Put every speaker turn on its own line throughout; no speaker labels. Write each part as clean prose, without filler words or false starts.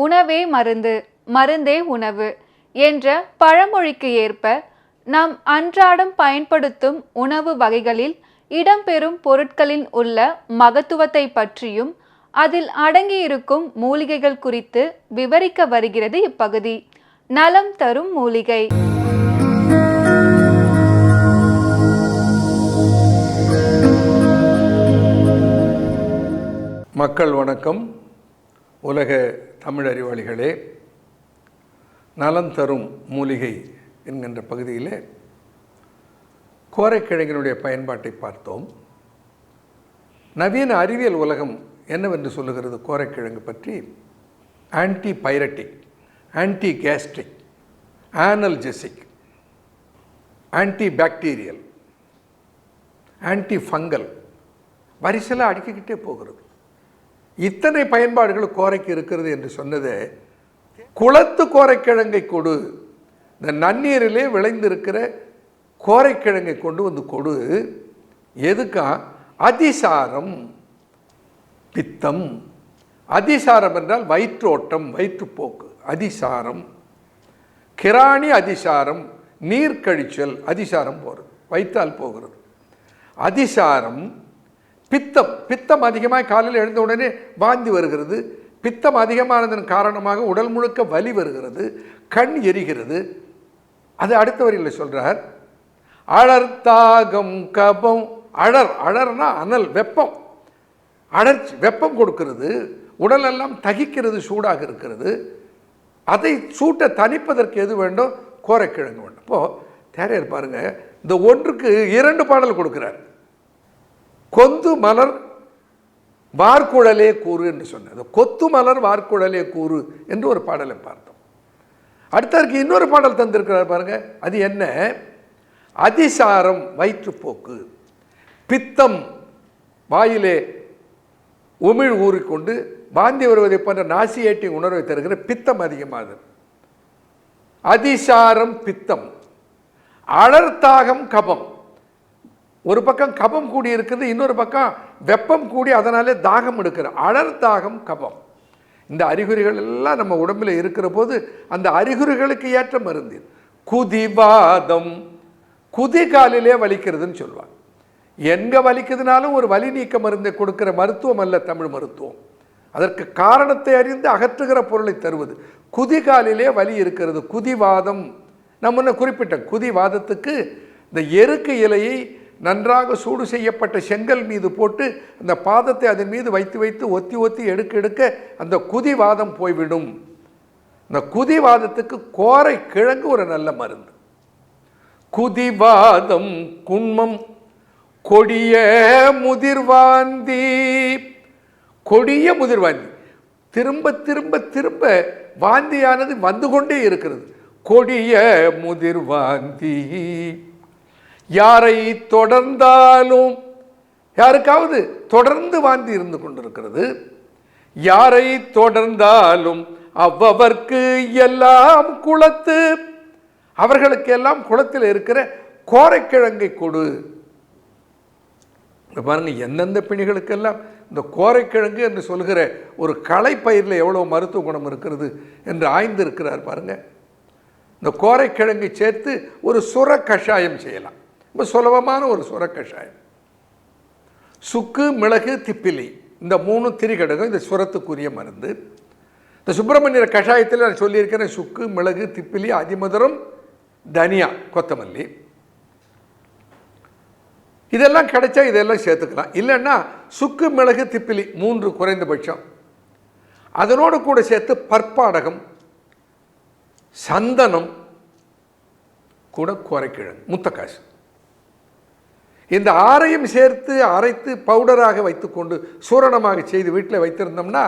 உணவே மருந்து, மருந்தே உணவு என்ற பழமொழிக்கு ஏற்ப நாம் அன்றாடம் பயன்படுத்தும் உணவு வகைகளில் இடம்பெறும் பொருட்களில் உள்ள மகத்துவத்தை பற்றியும் அதில் அடங்கியிருக்கும் மூலிகைகள் குறித்து விவரிக்க வருகிறது இப்பகுதி. நலம் தரும் மூலிகை.
மக்கள் வணக்கம். உலக தமிழறிவாளிகளே, நலம் தரும் மூலிகை என்கின்ற பகுதியிலே கோரைக்கிழங்கினுடைய பயன்பாட்டை பார்த்தோம். நவீன அறிவியல் உலகம் என்னவென்று சொல்லுகிறது கோரைக்கிழங்கு பற்றி? Antipyretic, anti gastric, analgesic, antibacterial, antifungal, வரிசையில் அடுக்கிக்கிட்டே போகிறது. இத்தனை பயன்பாடுகள் கோரைக்கு இருக்கிறது என்று சொன்னது. குளத்து கோரைக்கிழங்கை கொடு, இந்த நன்னீரிலே விளைந்திருக்கிற கோரைக்கிழங்கை கொண்டு வந்து கொடு. எதுக்கா? அதிசாரம், பித்தம். அதிசாரம் என்றால் வயிற்றோட்டம், வயிற்றுப்போக்கு. அதிசாரம், கிராணி அதிசாரம், நீர் கழிச்சல். அதிசாரம் போகிறது, வயிற்றால் போகிறது. அதிசாரம், பித்தம். பித்தம் அதிகமாக காலையில் எழுந்த உடனே வாந்தி வருகிறது. பித்தம் அதிகமானதன் காரணமாக உடல் முழுக்க வலி வருகிறது, கண் எரிகிறது. அது அடுத்த வரியில் சொல்றார். அழற் தாகம் கபம். அழர்னா அனல், வெப்பம். அழற்சி, வெப்பம் கொடுக்கிறது, உடலெல்லாம் தகிக்கிறது, சூடாக இருக்கிறது. அதை சூட்டை தணிப்பதற்கு எது வேண்டும்? கோரைக்கிழங்கு வேண்டும். இப்போது தேரையர் பாருங்க, இந்த ஒன்றுக்கு 2 பாடல் கொடுக்கிறார். கொந்து மலர் வார்குழலே கூறு என்று சொன்னது. கொத்து மலர் வார்குழலே கூறு என்று ஒரு பாடலை பார்த்தோம். அடுத்ததற்கு இன்னொரு பாடல் தந்திருக்கிறார் பாருங்க. அது என்ன? அதிசாரம், வயிற்றுப்போக்கு. பித்தம், வாயிலே உமிழ் ஊறிக்கொண்டு வாந்தி வருவதை போன்ற நாசியேட்டிங் உணர்வை தருகிற பித்தம் அதிகமாகுது. அதிசாரம், பித்தம். அழற்தாகம், கபம். ஒரு பக்கம் கபம் கூடி இருக்குது, இன்னொரு பக்கம் வெப்பம் கூடி அதனாலே தாகம் எடுக்கிற அழற்தாகம், கபம். இந்த அறிகுறிகள் எல்லாம் நம்ம உடம்பில் இருக்கிற போது அந்த அறிகுறிகளுக்கு ஏற்ற மருந்து. குதிவாதம், குதிகாலிலே வலிக்கிறதுன்னு சொல்லுவாங்க. எங்க வலிக்குதுனாலும் ஒரு வலி நீக்க மருந்தை கொடுக்கிற மருத்துவம் அல்ல தமிழ் மருத்துவம். அதற்கு காரணத்தை அறிந்து அகற்றுகிற பொருளை தருவது. குதிகாலிலே வலி இருக்கிறது, குதிவாதம். நான் முன்ன குறிப்பிட்டேன், குதிவாதத்துக்கு இந்த எருக்கு இலையை நன்றாக சூடு செய்யப்பட்ட செங்கல் மீது போட்டு அந்த பாதத்தை அதன் மீது வைத்து வைத்து ஒத்தி ஒத்தி எடுக்க அந்த குதிவாதம் போய்விடும். இந்த குதிவாதத்துக்கு கோரைக்கிழங்கு ஒரு நல்ல மருந்து. குதிவாதம், குன்மம், கொடிய முதிர்வாந்தி. கொடிய முதிர்வாந்தி, திரும்ப திரும்ப திரும்ப வாந்தியானது வந்து கொண்டே இருக்கிறது. கொடிய முதிர்வாந்தி. யாரை தொடர்ந்தாலும், யாருக்காவது தொடர்ந்து வாந்தி இருந்து கொண்டிருக்கிறது. யாரை தொடர்ந்தாலும் அவ்வவர்க்கு எல்லாம் குளத்து, அவர்களுக்கு எல்லாம் குளத்தில் இருக்கிற கோரைக்கிழங்கை கொடு. பாருங்க, எந்தெந்த பிணிகளுக்கெல்லாம் இந்த கோரைக்கிழங்கு என்று சொல்கிற ஒரு களைப்பயிரில் எவ்வளோ மருத்துவ குணம் இருக்கிறது என்று ஆய்ந்து இருக்கிறார் பாருங்க. இந்த கோரைக்கிழங்கை சேர்த்து ஒரு சுர கஷாயம் செய்யலாம். ரொம்ப சுலபமான ஒரு சுர கஷாயம். சுக்கு, மிளகு, திப்பிலி, இந்த 3 திரிகடகம் இந்த சுரத்துக்குரிய மருந்து. இந்த சுப்பிரமணியர் கஷாயத்தில் நான் சொல்லியிருக்கிறேன். சுக்கு, மிளகு, திப்பிலி, அதிமதுரம், தனியா, கொத்தமல்லி, இதெல்லாம் கிடைச்சா இதெல்லாம் சேர்த்துக்கலாம். இல்லைன்னா சுக்கு, மிளகு, திப்பிலி 3 குறைந்தபட்சம். அதனோடு கூட சேர்த்து பற்பாடகம், சந்தனம், கூட கோரைக்கிழங்கு, முத்தக்காசு, இந்த 6ஐயும் சேர்த்து அரைத்து பவுடராக வைத்துக்கொண்டு சூரணமாக செய்து வீட்டில் வைத்திருந்தோம்னா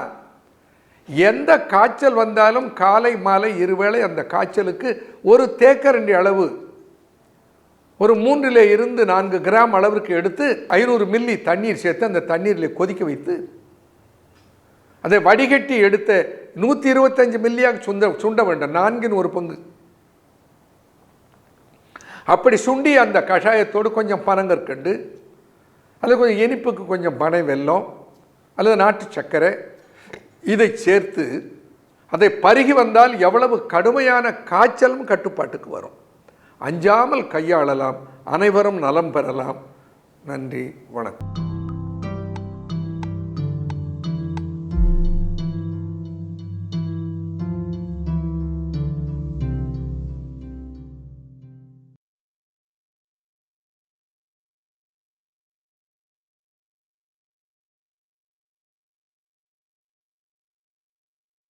எந்த காய்ச்சல் வந்தாலும் காலை மாலை இருவேளை அந்த காய்ச்சலுக்கு ஒரு தேக்கரண்டி அளவு, ஒரு 3 to 4 கிராம் அளவிற்கு எடுத்து 500 மில்லி தண்ணீர் சேர்த்து அந்த தண்ணீரில் கொதிக்க வைத்து அதை வடிகட்டி எடுத்த 125 மில்லியாக சுண்ட வேண்டும். 4 1/4. அப்படி சுண்டி அந்த கஷாயத்தோடு கொஞ்சம் பனங்கற்கண்டு, அல்லது கொஞ்சம் இனிப்புக்கு கொஞ்சம் பனை வெல்லம் அல்லது நாட்டு சர்க்கரை, இதை சேர்த்து அதை பருகி வந்தால் எவ்வளவு கடுமையான காய்ச்சலும் கட்டுப்பாட்டுக்கு வரும். அஞ்சாமல் கையாளலாம். அனைவரும் நலம் பெறலாம். நன்றி, வணக்கம்.